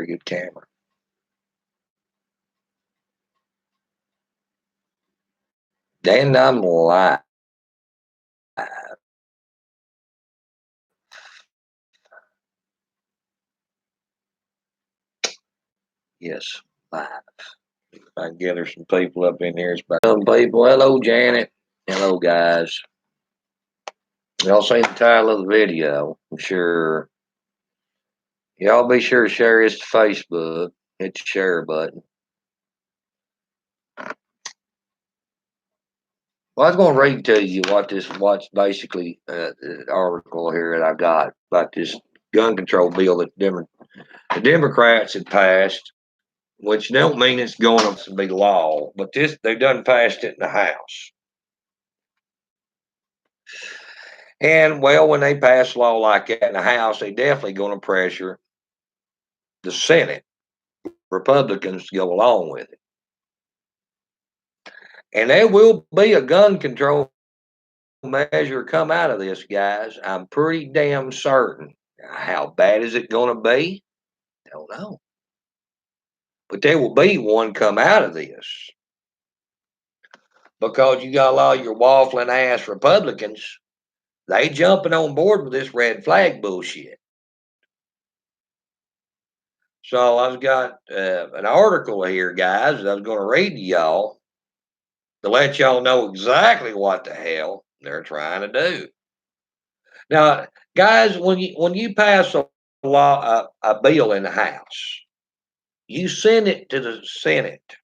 good camera. Then I'm live. Yes, live. If I can gather some people up in here. It's about some people. Hello, Janet. Hello, guys. Y'all seen the title of the video? I'm sure. Y'all be sure to share this to Facebook. Hit the share button. Well, I was going to read to you what's basically the article here that I got about this gun control bill that the Democrats had passed, which don't mean it's going to be law, but they done passed it in the House. And well, when they pass a law like that in the House, they definitely going to pressure the Senate Republicans to go along with it. And there will be a gun control measure come out of this, guys. I'm pretty damn certain. How bad is it going to be? Don't know. But there will be one come out of this. Because you got a lot of your waffling ass Republicans, they jumping on board with this red flag bullshit. So I've got an article here, guys, that I was going to read to y'all to let y'all know exactly what the hell they're trying to do. Now, guys, when you pass a law, a bill in the House, you send it to the Senate.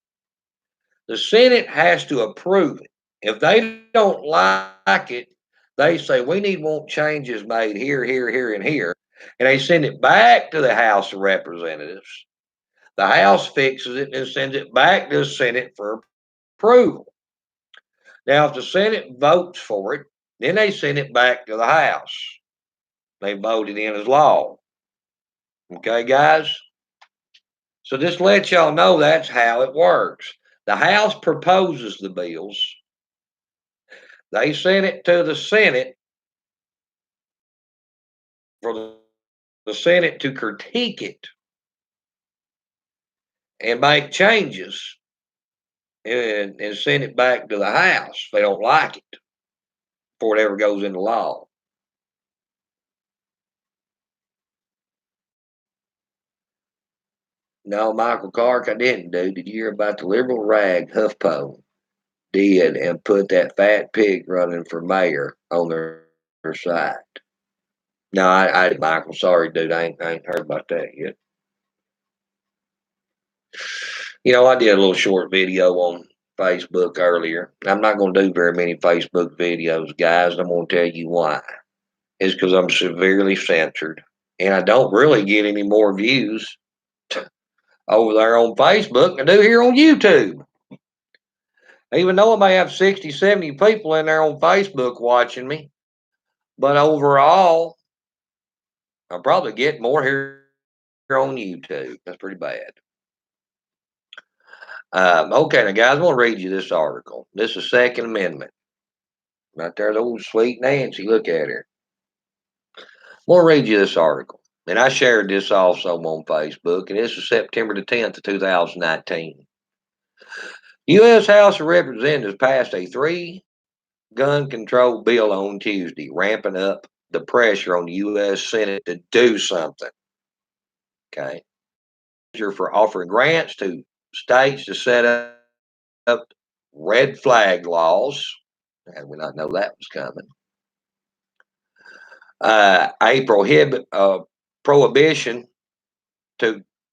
The Senate has to approve it. If they don't like it, they say we want changes made here, here, here, and here, and they send it back to the House of Representatives. The House fixes it and sends it back to the Senate for approval. Now, if the Senate votes for it, then they send it back to the House. They vote it in as law. Okay, guys? So just let y'all know that's how it works. The House proposes the bills. They send it to the Senate for the Senate to critique it and make changes and send it back to the House if they don't like it before it ever goes into law. No, Michael Clarke, I didn't do. Did you hear about the liberal rag HuffPo did and put that fat pig running for mayor on their site? No, Michael, sorry, dude, I ain't heard about that yet. You know, I did a little short video on Facebook earlier. I'm not going to do very many Facebook videos, guys, and I'm going to tell you why. It's because I'm severely censored, and I don't really get any more views over there on Facebook than I do here on YouTube. Even though I may have 60, 70 people in there on Facebook watching me, but overall, I probably get more here on YouTube. That's pretty bad. Okay, now guys, I want to read you this article. This is Second Amendment. Right there's old sweet Nancy. Look at her. I want to read you this article. And I shared this also on Facebook, and this is September the 10th of 2019. U.S. House of Representatives passed a 3-gun control bill on Tuesday, ramping up the pressure on the U.S. Senate to do something. Okay. For offering grants to states to set up red flag laws. Had we not know that was coming. A prohibition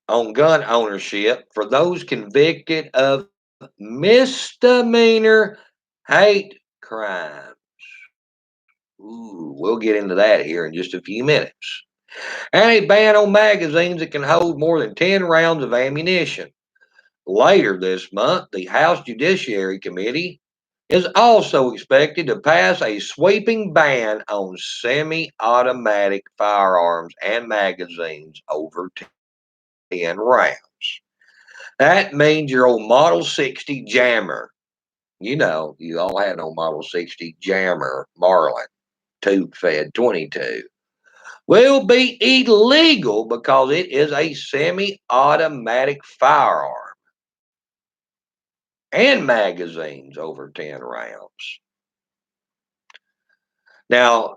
on gun ownership for those convicted of misdemeanor hate crimes. Ooh, we'll get into that here in just a few minutes. And a ban on magazines that can hold more than 10 rounds of ammunition. Later this month, the House Judiciary Committee is also expected to pass a sweeping ban on semi-automatic firearms and magazines over 10 rounds. That means your old Model 60 Jammer. You know, you all had no Model 60 Jammer Marlin tube-fed 22 will be illegal because it is a semi-automatic firearm and magazines over 10 rounds. Now,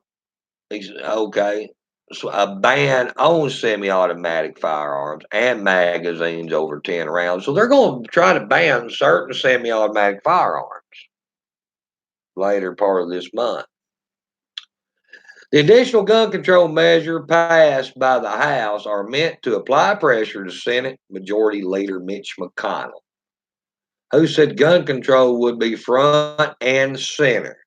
okay, so a ban on semi-automatic firearms and magazines over 10 rounds. So they're going to try to ban certain semi-automatic firearms later part of this month. The additional gun control measure passed by the House are meant to apply pressure to Senate Majority Leader Mitch McConnell, who said gun control would be front and center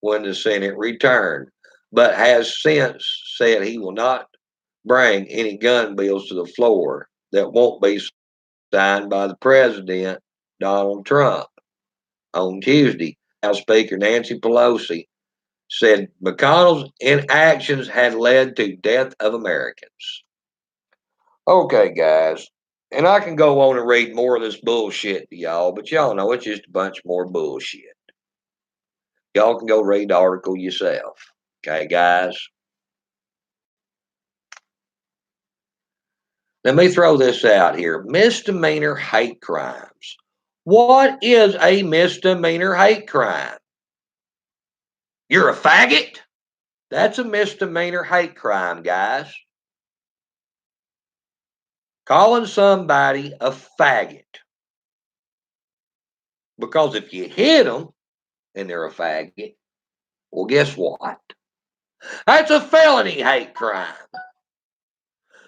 when the Senate returned, but has since said he will not bring any gun bills to the floor that won't be signed by the President, Donald Trump. On Tuesday, House Speaker Nancy Pelosi said McConnell's inactions had led to death of Americans. Okay, guys, and I can go on and read more of this bullshit to y'all, but y'all know it's just a bunch more bullshit. Y'all can go read the article yourself. Okay, guys? Let me throw this out here. Misdemeanor hate crimes. What is a misdemeanor hate crime? You're a faggot? That's a misdemeanor hate crime, guys. Calling somebody a faggot. Because if you hit them and they're a faggot, well, guess what? That's a felony hate crime.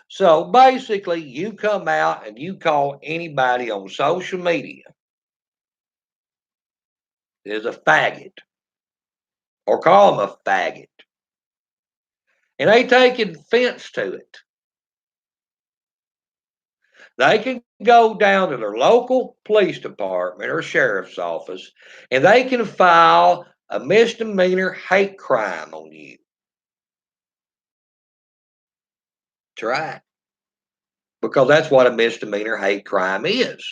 So basically, you come out and you call anybody on social media is a faggot, or call them a faggot, and they take offense to it. They can go down to their local police department or sheriff's office and they can file a misdemeanor hate crime on you. That's right. Because that's what a misdemeanor hate crime is.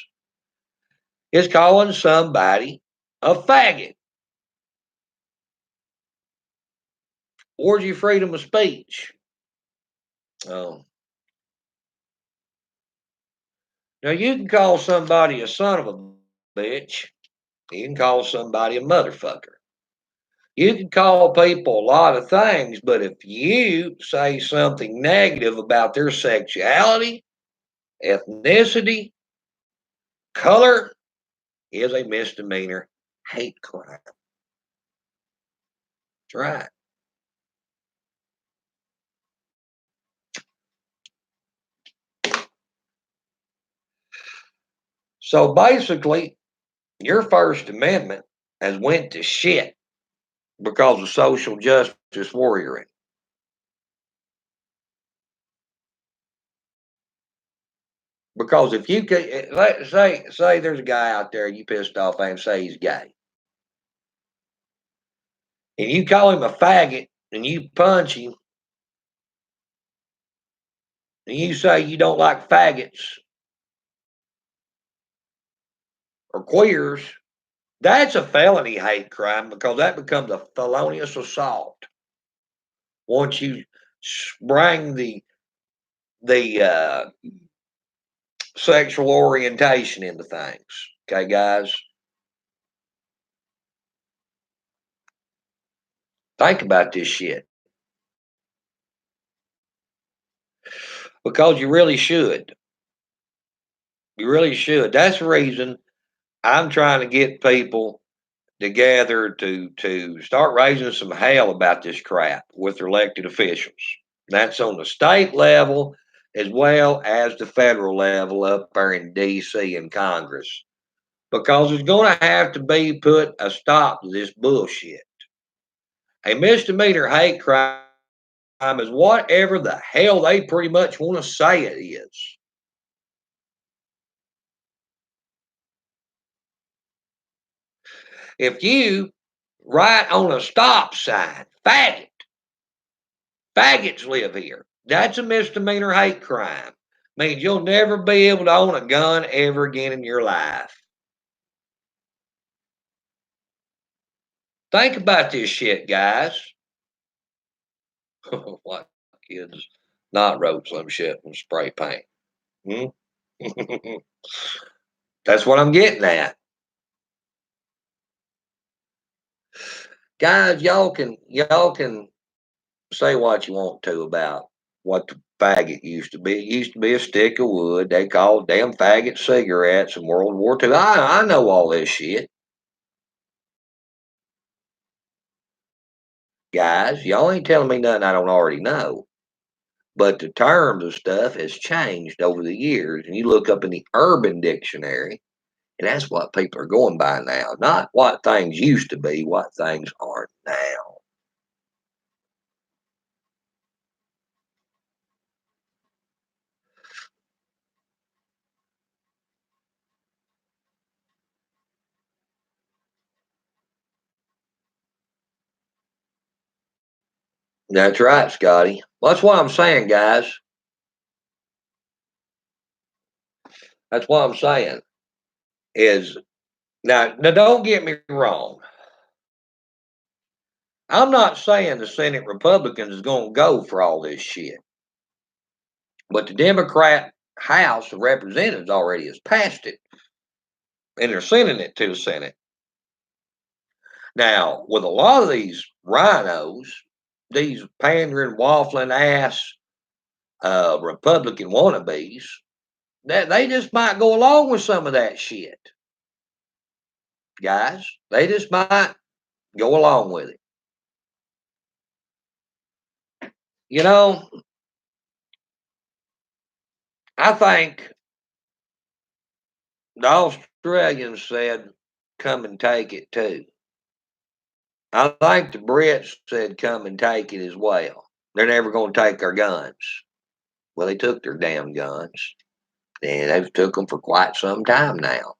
It's calling somebody a faggot. Where's your freedom of speech? Oh. Now you can call somebody a son of a bitch. You can call somebody a motherfucker. You can call people a lot of things, but if you say something negative about their sexuality, ethnicity, color, is a misdemeanor hate crime. That's right. So basically, your First Amendment has went to shit because of social justice warrioring. Because if you could say there's a guy out there you pissed off and say he's gay, and you call him a faggot and you punch him and you say you don't like faggots or queers, that's a felony hate crime because that becomes a felonious assault. Once you bring the sexual orientation into things, okay, guys, think about this shit because you really should. You really should. That's the reason I'm trying to get people together to start raising some hell about this crap with their elected officials. That's on the state level as well as the federal level up there in DC and Congress. Because there's going to have to be put a stop to this bullshit. A misdemeanor hate crime is whatever the hell they pretty much want to say it is. If you write on a stop sign, faggot, faggots live here, that's a misdemeanor hate crime. Means you'll never be able to own a gun ever again in your life. Think about this shit, guys. What? Kids not wrote some shit in spray paint. Hmm? That's what I'm getting at. Guys, y'all can say what you want to about what the faggot used to be. It used to be a stick of wood. They called damn faggot cigarettes in World War II. I know all this shit. Guys, y'all ain't telling me nothing I don't already know. But the terms of stuff has changed over the years. And you look up in the Urban Dictionary, and that's what people are going by now. Not what things used to be, what things are now. That's right, Scotty. Well, that's what I'm saying, guys. That's what I'm saying. Is now don't get me wrong. I'm not saying the Senate Republicans is going to go for all this shit, but the Democrat House of Representatives already has passed it, and they're sending it to the Senate. Now, with a lot of these rhinos, these pandering, waffling ass Republican wannabes, that they just might go along with some of that shit, guys. They just might go along with it. You know, I think the Australians said, "Come and take it too." I think the Brits said, "Come and take it as well." They're never going to take our guns. Well, they took their damn guns, and they've took them for quite some time now.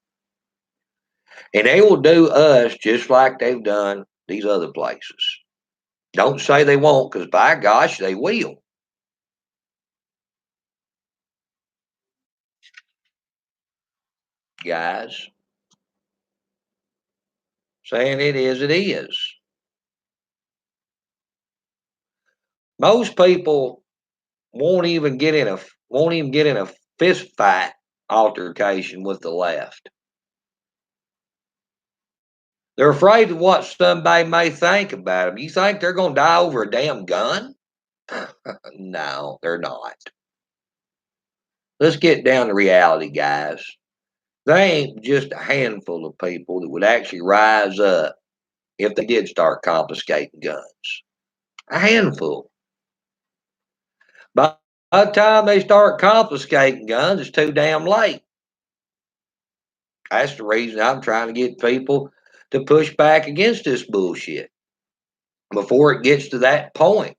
And they will do us just like they've done these other places. Don't say they won't, because by gosh, they will. Guys, saying it is, it is. Most people won't even get in a fist fight altercation with the left. They're afraid of what somebody may think about them. You think they're going to die over a damn gun? No, they're not. Let's get down to reality, guys. They ain't just a handful of people that would actually rise up if they did start confiscating guns. A handful. By the time they start confiscating guns, it's too damn late. That's the reason I'm trying to get people to push back against this bullshit before it gets to that point.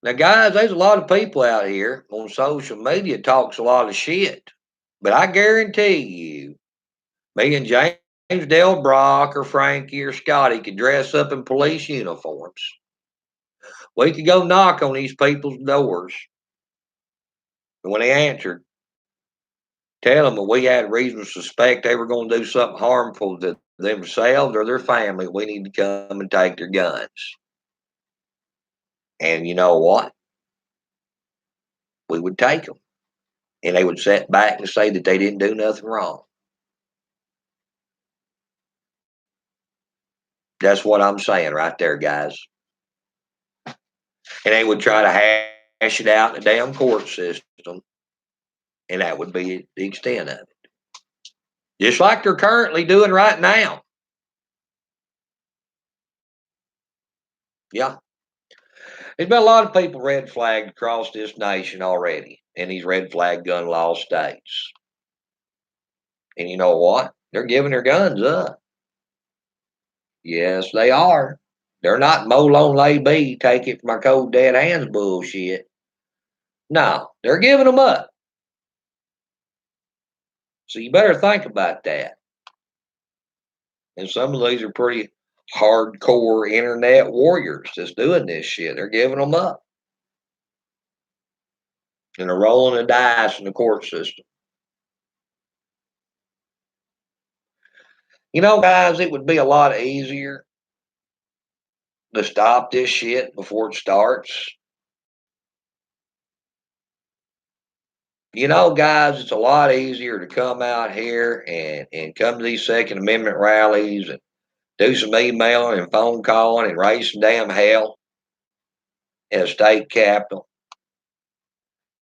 Now, guys, there's a lot of people out here on social media talks a lot of shit, but I guarantee you, me and James Del Brock or Frankie or Scotty could dress up in police uniforms. We could go knock on these people's doors, and when they answered, tell them that we had reason to suspect they were going to do something harmful to themselves or their family. We need to come and take their guns. And you know what? We would take them. And they would sit back and say that they didn't do nothing wrong. That's what I'm saying right there, guys. And they would try to hash it out in the damn court system. And that would be the extent of it. Just like they're currently doing right now. Yeah. There's been a lot of people red flagged across this nation already in these red flag gun law states. And you know what? They're giving their guns up. Yes, they are. They're not Molon lay be, take it from my cold dead hands bullshit. No, they're giving them up. So you better think about that. And some of these are pretty hardcore internet warriors that's doing this shit. They're giving them up. And they're rolling the dice in the court system. You know, guys, it would be a lot easier to stop this shit before it starts? You know, guys, it's a lot easier to come out here and come to these Second Amendment rallies and do some emailing and phone calling and raise some damn hell in a state capitol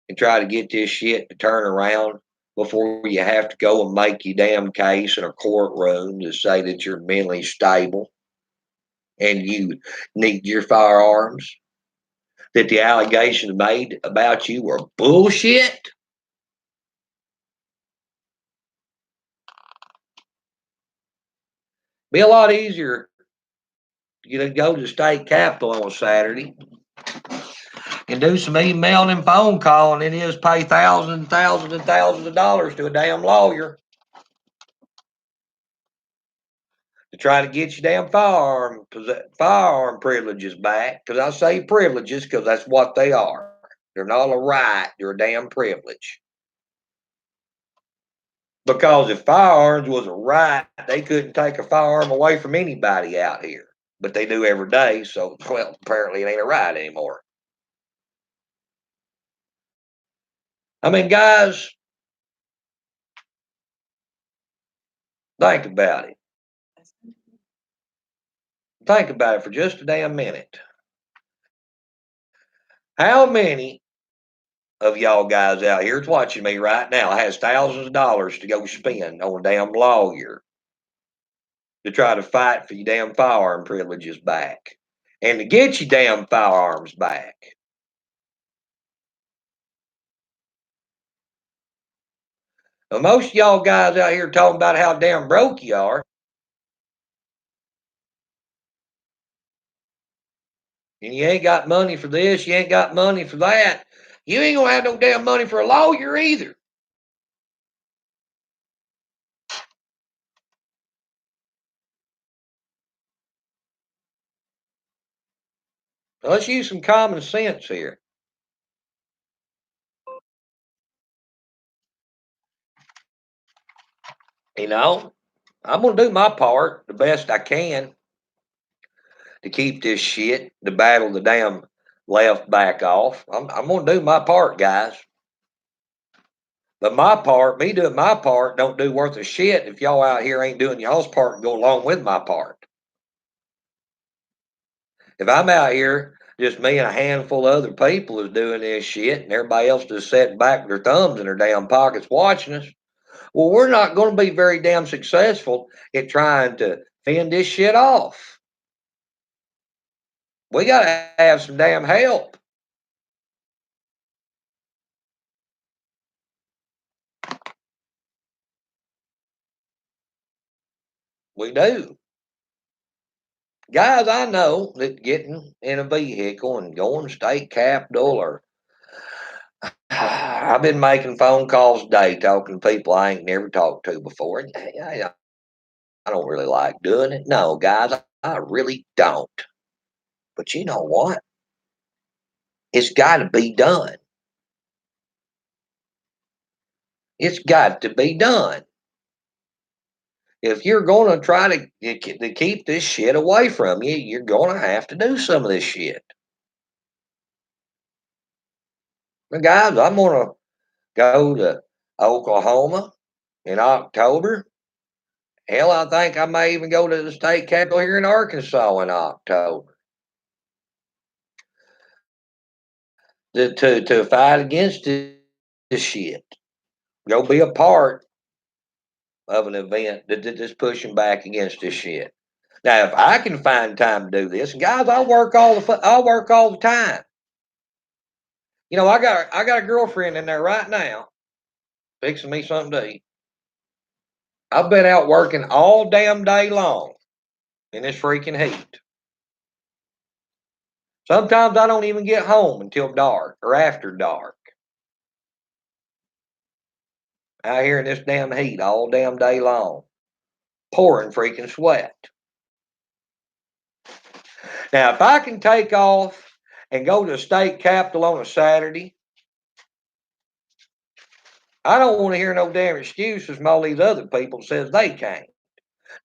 and try to get this shit to turn around before you have to go and make your damn case in a courtroom to say that you're mentally stable and you need your firearms, that the allegations made about you were bullshit. Be a lot easier to go to the state capitol on a Saturday and do some emailing and phone calling than it is pay thousands and thousands and thousands of dollars to a damn lawyer to try to get your damn firearm privileges back. Because I say privileges because that's what they are. They're not a right, they're a damn privilege. Because if firearms was a right, they couldn't take a firearm away from anybody out here. But they do every day, so, well, apparently it ain't a right anymore. I mean, guys, think about it. Think about it for just a damn minute. How many of y'all guys out here that's watching me right now has thousands of dollars to go spend on a damn lawyer to try to fight for your damn firearm privileges back and to get your damn firearms back? Well, most of y'all guys out here talking about how damn broke you are, and you ain't got money for this, you ain't got money for that. You ain't gonna have no damn money for a lawyer either. So let's use some common sense here. You know, I'm gonna do my part the best I can to keep this shit, to battle the damn left back off. I'm gonna do my part, guys. But my part, me doing my part, don't do worth a shit if y'all out here ain't doing y'all's part and go along with my part. If I'm out here, just me and a handful of other people is doing this shit, and everybody else just sitting back with their thumbs in their damn pockets watching us, well, we're not going to be very damn successful at trying to fend this shit off. We got to have some damn help. We do. Guys, I know that getting in a vehicle and going to state capitol or I've been making phone calls today talking to people I ain't never talked to before. And I don't really like doing it. No, guys, I really don't. But you know what? It's got to be done. It's got to be done. If you're going to try to keep this shit away from you, you're going to have to do some of this shit. But guys, I'm going to go to Oklahoma in October. Hell, I think I may even go to the state capitol here in Arkansas in October to fight against this shit. Go be a part of an event that's pushing back against this shit. Now, if I can find time to do this, and guys, I work all the time. You know, I got a girlfriend in there right now, fixing me something to eat. I've been out working all damn day long in this freaking heat. Sometimes I don't even get home until dark or after dark. Out here in this damn heat all damn day long, pouring freaking sweat. Now, if I can take off and go to the state capitol on a Saturday, I don't want to hear no damn excuses from all these other people that says they can't.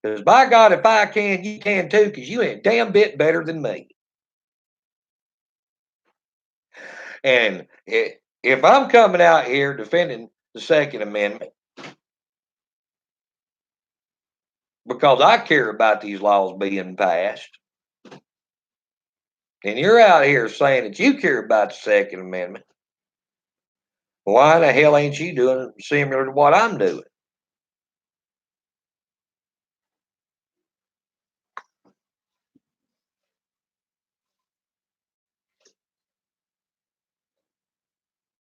Because by God, if I can, you can too, because you ain't a damn bit better than me. And if I'm coming out here defending the Second Amendment because I care about these laws being passed, and you're out here saying that you care about the Second Amendment, why the hell ain't you doing similar to what I'm doing?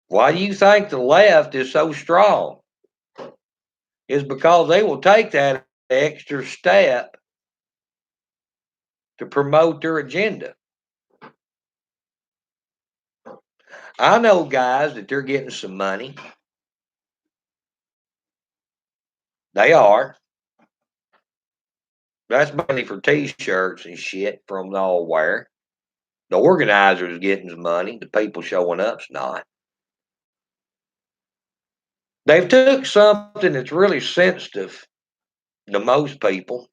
Why do you think the left is so strong? Is because they will take that extra step to promote their agenda. I know guys that they're getting some money. They are. That's money for t-shirts and shit from the all wear. The organizers getting some money. The people showing up's not. They've took something that's really sensitive to most people,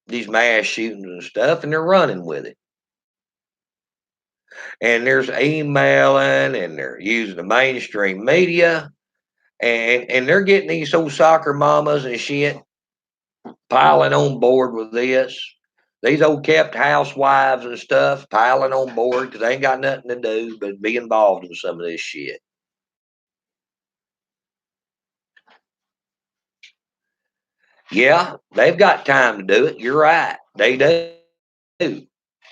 these mass shootings and stuff, and they're running with it. And there's emailing and they're using the mainstream media and they're getting these old soccer mamas and shit piling on board with this. These old kept housewives and stuff piling on board because they ain't got nothing to do but be involved in some of this shit. Yeah, they've got time to do it. You're right. They do.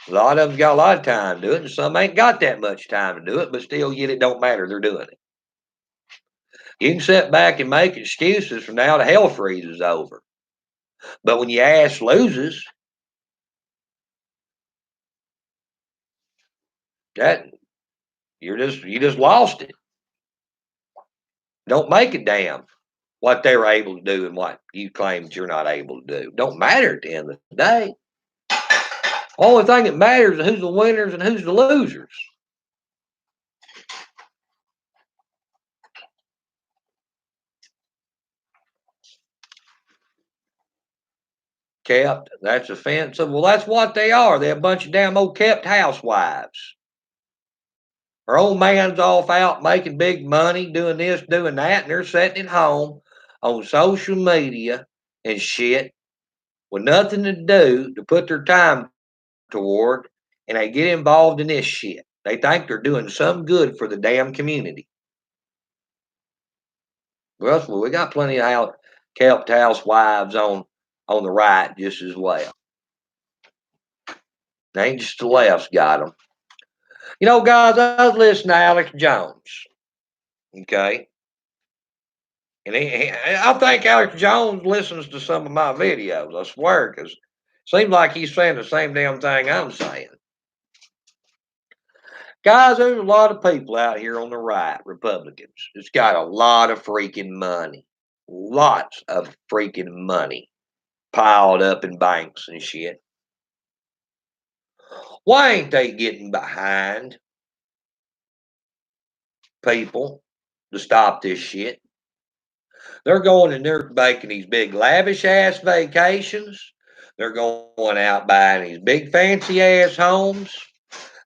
A lot of them got a lot of time to do it, and some ain't got that much time to do it, but still, yet it don't matter. They're doing it. You can sit back and make excuses from now to hell freezes over. But when your ass loses, that you just lost it. Don't make a damn what they were able to do and what you claim that you're not able to do. Don't matter at the end of the day. Only thing that matters is who's the winners and who's the losers. Kept, that's offensive. Well, that's what they are. They're a bunch of damn old kept housewives. Her old man's off out making big money, doing this, doing that, and they're sitting at home on social media and shit with nothing to do to put their time toward, and they get involved in this shit. They think they're doing some good for the damn community. Well, we got plenty of kept housewives on the right just as well. They ain't just the left's got them. You know, guys, I was listening to Alex Jones. Okay, and I think Alex Jones listens to some of my videos. I swear, because it seems like he's saying the same damn thing I'm saying. Guys, there's a lot of people out here on the right, Republicans. It's got a lot of freaking money. Lots of freaking money piled up in banks and shit. Why ain't they getting behind people to stop this shit? They're going and they're making these big lavish ass vacations. They're going out buying these big fancy ass homes.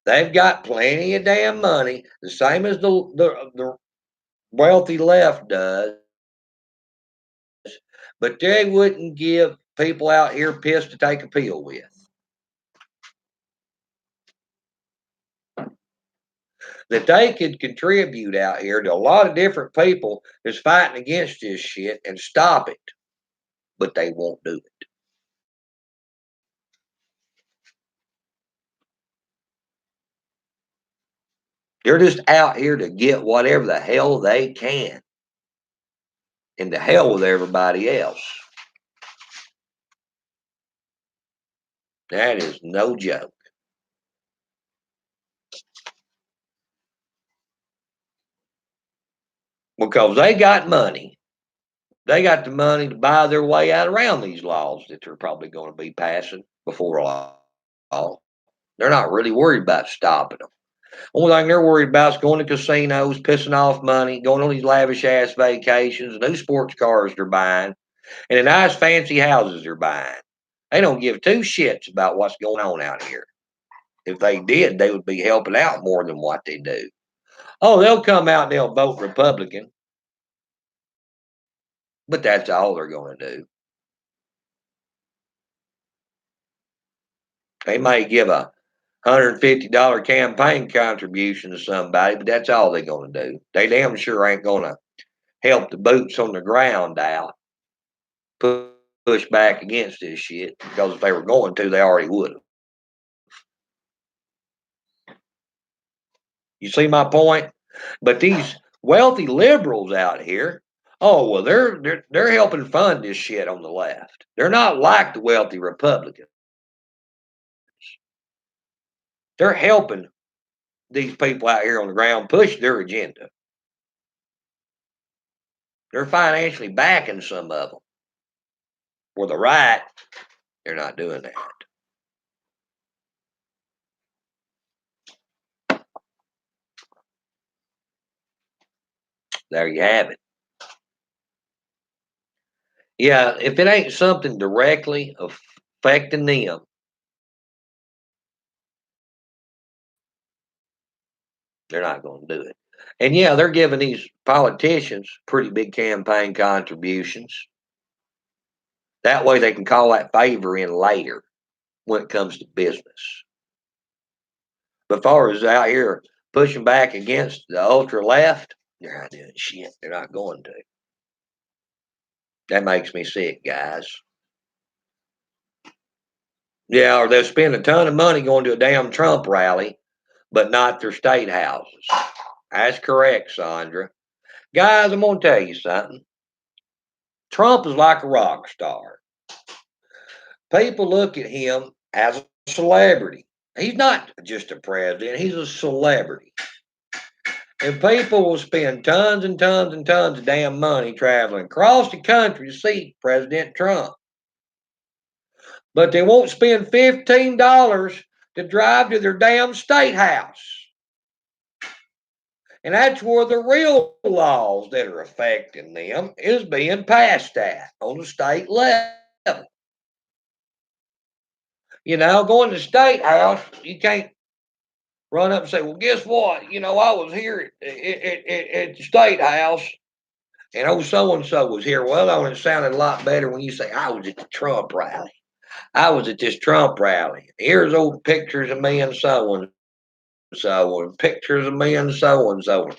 They've got plenty of damn money, the same as the wealthy left does, but they wouldn't give people out here piss to take a pill with. That they could contribute out here to a lot of different people that's fighting against this shit and stop it, but they won't do it. They're just out here to get whatever the hell they can, and to hell with everybody else. That is no joke. Because they got money. They got the money to buy their way out around these laws that they're probably going to be passing before long. They're not really worried about stopping them. Only thing they're worried about is going to casinos, pissing off money, going on these lavish ass vacations, new sports cars they're buying, and the nice fancy houses they're buying. They don't give two shits about what's going on out here. If they did, they would be helping out more than what they do. Oh, they'll come out and they'll vote Republican, but that's all they're going to do. They may give a $150 campaign contribution to somebody, but that's all they're going to do. They damn sure ain't going to help the boots on the ground out, push back against this shit, because if they were going to, they already would have. You see my point? But these wealthy liberals out here, oh well, they're helping fund this shit on the left. They're not like the wealthy Republicans. They're helping these people out here on the ground push their agenda. They're financially backing some of them. For the right, they're not doing that. There you have it. Yeah, if it ain't something directly affecting them, they're not going to do it. And yeah, they're giving these politicians pretty big campaign contributions. That way they can call that favor in later when it comes to business. But as far as out here pushing back against the ultra left, they're not doing shit. They're not going to. That makes me sick, guys. Yeah, or they'll spend a ton of money going to a damn Trump rally, but not their state houses. That's correct, Sandra. Guys, I'm going to tell you something. Trump is like a rock star. People look at him as a celebrity. He's not just a president, he's a celebrity. And people will spend tons and tons and tons of damn money traveling across the country to see President Trump. But they won't spend $15 to drive to their damn state house. And that's where the real laws that are affecting them is being passed at on the state level. You know, going to the state house, you can't run up and say, well, guess what? You know, I was here at the state house and old so-and-so was here. Well, it sounded a lot better when you say, I was at the Trump rally. I was at this Trump rally. Here's old pictures of me and so-and-so, and pictures of me and so-and-so.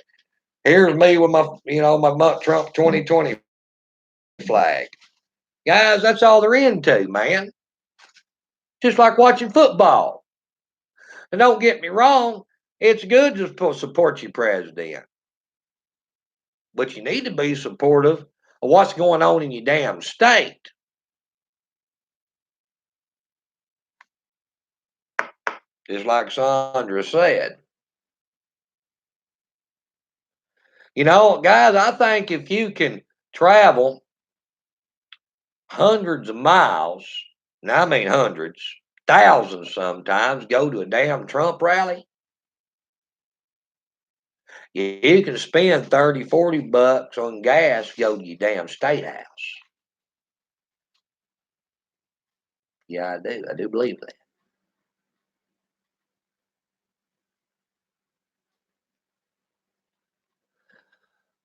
Here's me with my Trump 2020 flag. Guys, that's all they're into, man. Just like watching football. And don't get me wrong, it's good to support your president. But you need to be supportive of what's going on in your damn state. Just like Sandra said. You know, guys, I think if you can travel hundreds of miles, and I mean hundreds, thousands sometimes, go to a damn Trump rally, you can spend 30, 40 bucks on gas to go to your damn state house. Yeah, I do. I do believe that.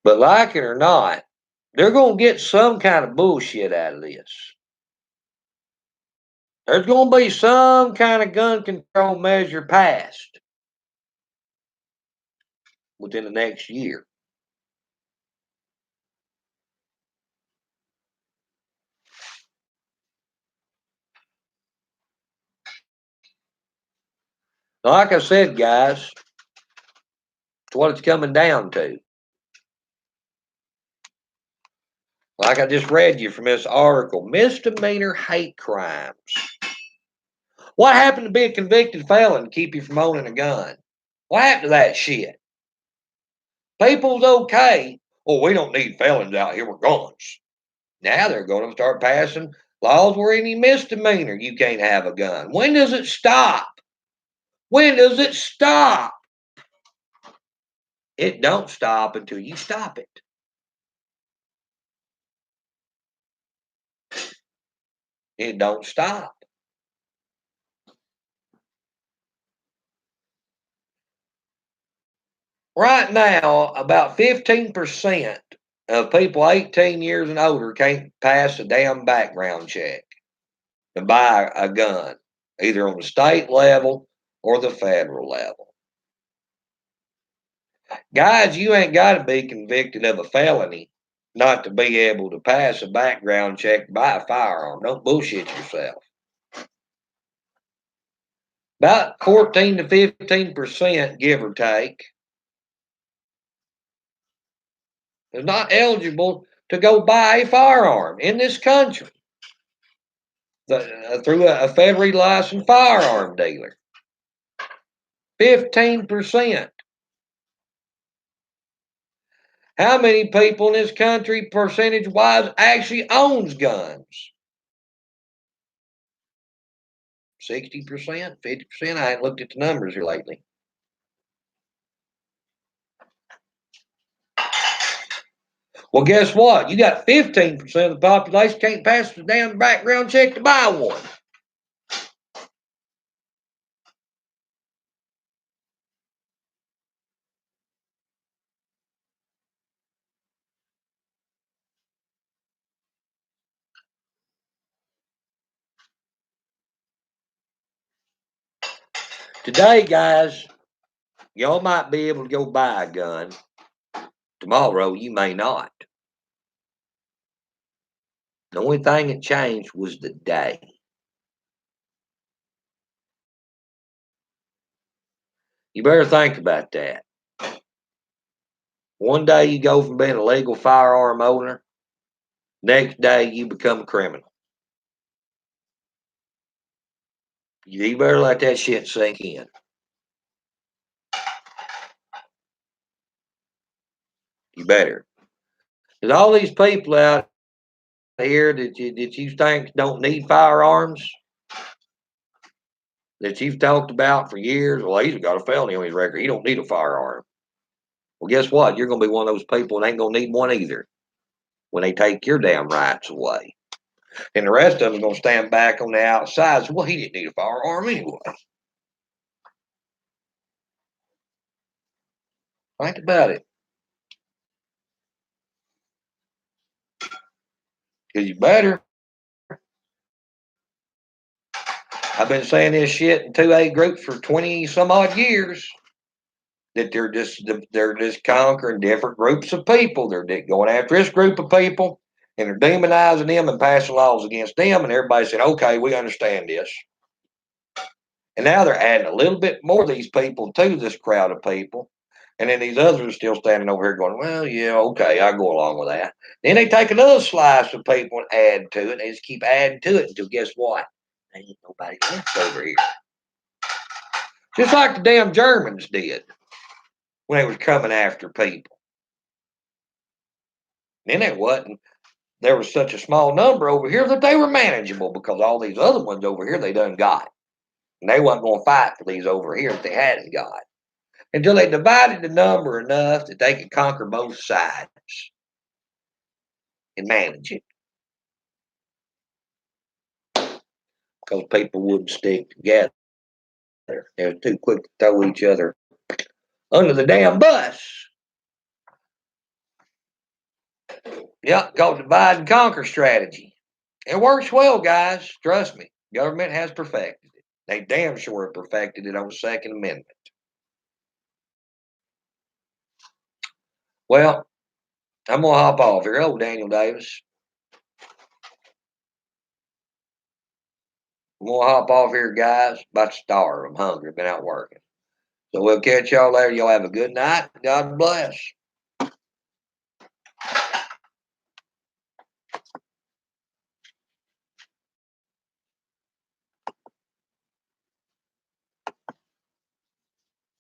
But like it or not, they're going to get some kind of bullshit out of this. There's going to be some kind of gun control measure passed within the next year. Like I said, guys, it's what it's coming down to. Like I just read you from this article, misdemeanor hate crimes. What happened to be a convicted felon to keep you from owning a gun? What happened to that shit? People's okay. Oh, we don't need felons out here with guns. Now they're going to start passing laws where any misdemeanor you can't have a gun. When does it stop? When does it stop? It don't stop until you stop it. It don't stop. Right now, about 15% of people 18 years and older can't pass a damn background check to buy a gun, either on the state level or the federal level. Guys, you ain't got to be convicted of a felony not to be able to pass a background check to buy a firearm. Don't bullshit yourself. About 14 to 15%, give or take, is not eligible to go buy a firearm in this country through a federally licensed firearm dealer. 15%. How many people in this country, percentage wise, actually owns guns? 60%, 50%? I haven't looked at the numbers here lately. Well, guess what? You got 15% of the population can't pass the damn background check to buy one. Today, guys, y'all might be able to go buy a gun. Tomorrow, you may not. The only thing that changed was the day. You better think about that. One day you go from being a legal firearm owner, next day you become a criminal. You better let that shit sink in. You better. There's all these people out here that you think don't need firearms, that you've talked about for years. Well, he's got a felony on his record. He don't need a firearm. Well, guess what? You're going to be one of those people that ain't going to need one either when they take your damn rights away. And the rest of them are going to stand back on the outside. So, well, he didn't need a firearm anyway. Think about it. Because you better. I've been saying this shit in 2A groups for 20 some odd years. That they're just conquering different groups of people. They're going after this group of people and they're demonizing them and passing laws against them. And everybody said, okay, we understand this. And now they're adding a little bit more of these people to this crowd of people. And then these others are still standing over here going, well, yeah, okay, I'll go along with that. Then they take another slice of people and add to it. And they just keep adding to it until guess what? There ain't nobody left over here. Just like the damn Germans did when they was coming after people. Then it wasn't. There was such a small number over here that they were manageable because all these other ones over here they done got. And they wasn't going to fight for these over here that they hadn't got. Until they divided the number enough that they could conquer both sides and manage it. Because people wouldn't stick together. They were too quick to throw each other under the damn bus. Yep, called divide and conquer strategy. It works well, guys. Trust me. Government has perfected it. They damn sure have perfected it on the Second Amendment. Well, I'm gonna hop off here. Hello, Daniel Davis. I'm gonna hop off here, guys. About to starve. I'm hungry. Been out working. So we'll catch y'all later. Y'all have a good night. God bless.